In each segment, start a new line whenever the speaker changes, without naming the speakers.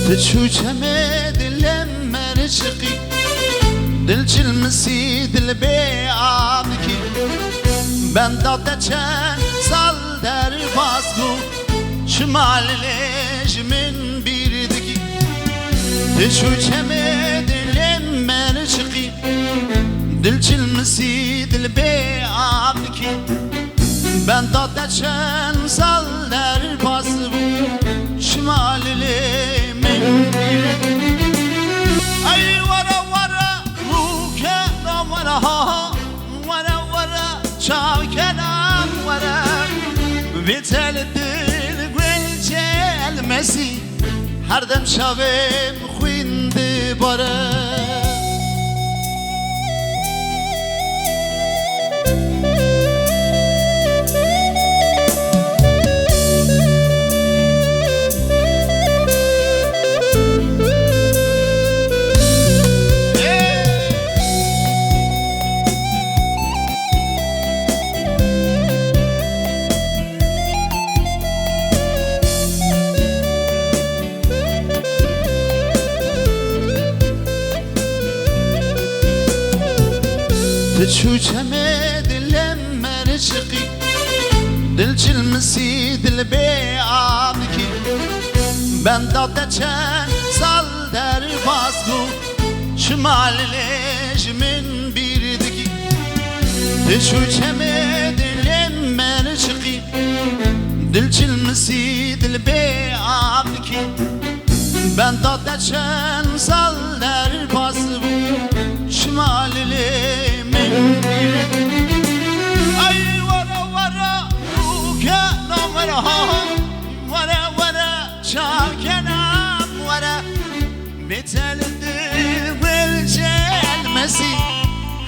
تشوشمه دلم مرشقي دل چلمسی دل بی آبکی بنداده چند سال در باز بود شمال لجمن بیردگی تشوشمه دلم مرشقي دل چلمسی دل بی آبکی بنداده چند سال در باز بود شمال لجمن بیردگی ای ورا ورا روکه را ورا ورا ورا çavkelam ورا بیتل دل گل چلمسی هر دم شویم خوینده باره تشوشمه دلم مرشقي دل چلمسی دل بی آبکی بنداده چند سال در باز بود شمال لجمن بیردگی تشوشمه دلم مرشقي دل چلمسی دل بی آبکی بنداده چند سال در باز بود شمال لجمن ای ورا ورا روکه نامرا ورا ورا چاکنم ورا بیتل دل ول چلمسی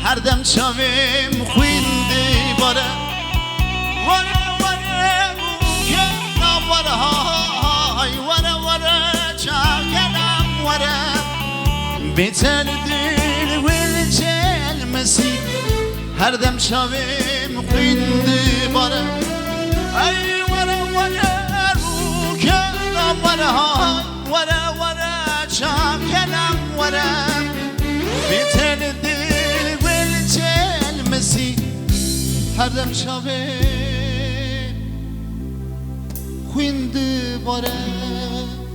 هر دم شویم خوینده باره ورا ورا روکه نامرا ورا ورا چاکنم ورا بیتل دل ول چلمسی هر دم شویم خوینده باره ای ورا ورا روکه ورا ورا ورا چاکنم ورا بیتل دل ول چلمسی هر دم شویم خوینده باره